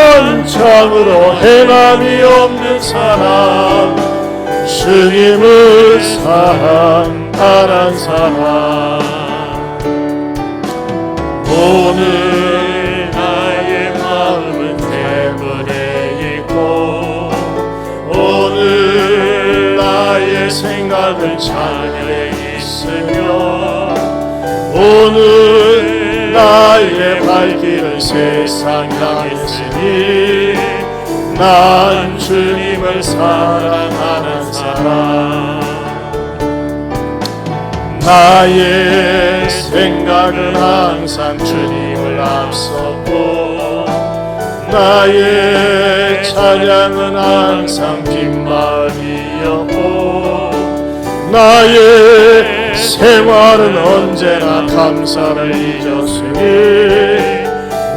Speaker 1: 난 참으로 해남이 없는 사람, 주님을 사랑 안 한 사람. 오늘 나의 마음은 대문에 있고, 오늘 나의 생각은 자녀에 있으며, 오늘 나의 발길은 세상 향했으니 난 주님을 사랑하는 사람. 나의 생각은 항상 주님을 앞섰고, 나의 찬양은 항상 빈마음이었고, 나의 생활은 언제나 감사를 잊었으니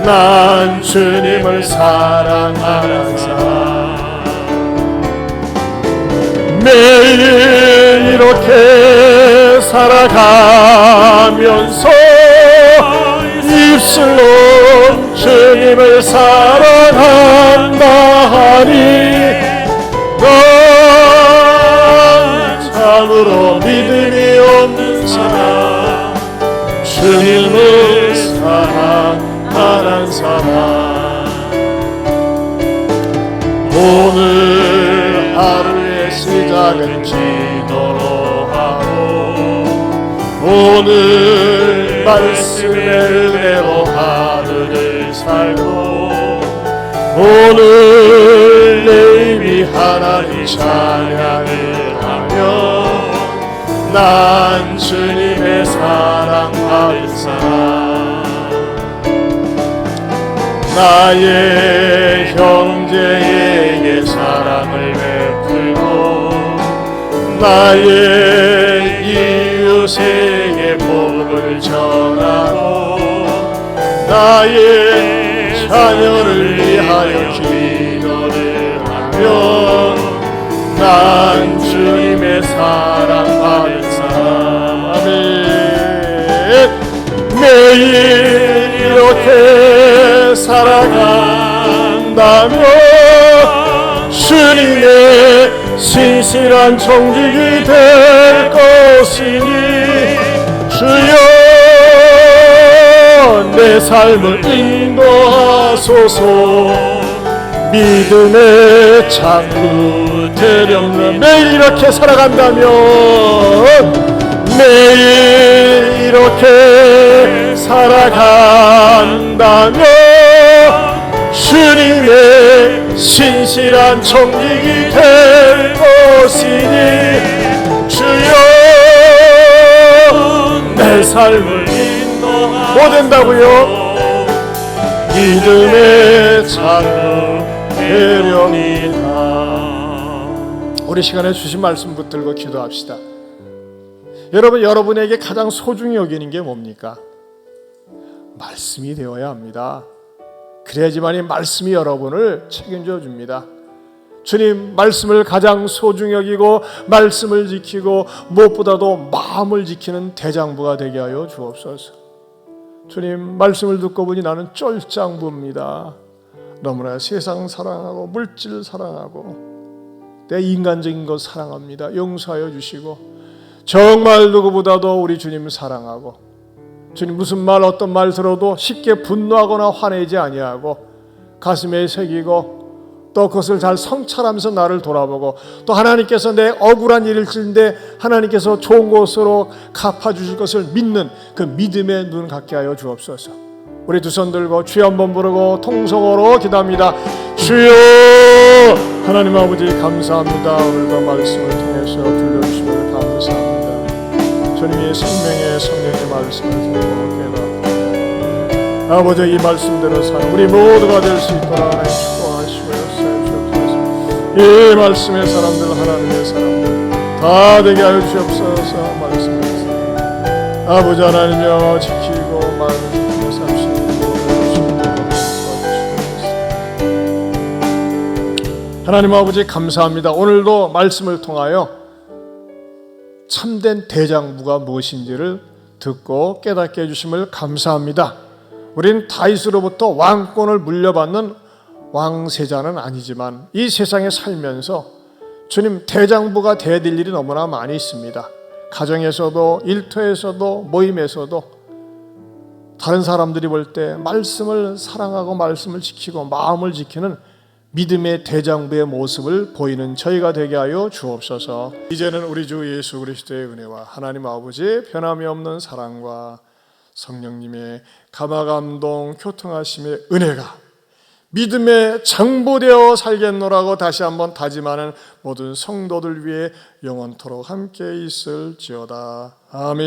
Speaker 1: 난 주님을 사랑하는 사람. 매일 이렇게 살아가면서 입술로 주님을 사랑한다 하니 넌 참으로 믿음이 없는 사람, 주님을 사랑하는 사람. 오늘 하루의 시작은 기도로 하고, 오늘 말씀의 은혜로 하루를 살고, 오늘 내일이 하나님 찬양을 하며 난 주님의 사랑받은 사람. 나의 형제에게 사랑을 베풀고, 나의 이웃에게 복을 전하고, 나의 자녀를 위하여 기도를 하며 난 주님의 사랑받은 사람. 아멘. 매일 이렇게 살아간다며 주님의 신실한 정직이 될 것이니 주여 내 삶을 인도하소서. 믿음의 창구 되려면 매일 이렇게 살아간다면, 매일 이렇게 살아간다면 주님의 신실한 청직이 될 것이니 주여 내 삶을 못 된다고요. 믿음의 창을 되렵니다. 우리 시간에 주신 말씀 붙들고 기도합시다. 여러분, 여러분에게 가장 소중히 여기는 게 뭡니까? 말씀이 되어야 합니다. 그래야지만 이 말씀이 여러분을 책임져 줍니다. 주님, 말씀을 가장 소중히 여기고 말씀을 지키고 무엇보다도 마음을 지키는 대장부가 되게 하여 주옵소서. 주님, 말씀을 듣고 보니 나는 쫄장부입니다. 너무나 세상 사랑하고 물질 사랑하고 내 인간적인 것 사랑합니다. 용서하여 주시고 정말 누구보다도 우리 주님 사랑하고, 주님 무슨 말 어떤 말 들어도 쉽게 분노하거나 화내지 아니하고 가슴에 새기고 또 그것을 잘 성찰하면서 나를 돌아보고 또 하나님께서 내 억울한 일을 짓는데 하나님께서 좋은 것으로 갚아주실 것을 믿는 그 믿음의 눈 갖게 하여 주옵소서. 우리 두 손 들고 주여 한번 부르고 통성으로 기도합니다. 주여 하나님 아버지 감사합니다. 오늘도 말씀을 통해서 들려주심을 감사합니다. 주님의 생명의 성령의 말씀을 듣고 깨닫고 아버지 이 말씀대로 사는 우리 모두가 될 수 있도록 하나님 축복하시고 역사해 주옵소서. 이 말씀의 사람들, 하나님의 사람들 다 되게 하여 주옵소서. 말씀하세요. 아버지 하나님여 지키고 마음을 지키고 삼시고 하나님 아버지 감사합니다. 오늘도 말씀을 통하여 참된 대장부가 무엇인지를 듣고 깨닫게 해주심을 감사합니다. 우리는 다윗으로부터 왕권을 물려받는 왕세자는 아니지만 이 세상에 살면서 주님 대장부가 되어야 될 일이 너무나 많이 있습니다. 가정에서도 일터에서도 모임에서도 다른 사람들이 볼 때 말씀을 사랑하고 말씀을 지키고 마음을 지키는 믿음의 대장부의 모습을 보이는 저희가 되게 하여 주옵소서. 이제는 우리 주 예수 그리스도의 은혜와 하나님 아버지의 변함이 없는 사랑과 성령님의 감화감동 교통하심의 은혜가 믿음의 장부되어 살겠노라고 다시 한번 다짐하는 모든 성도들 위해 영원토록 함께 있을지어다. 아멘.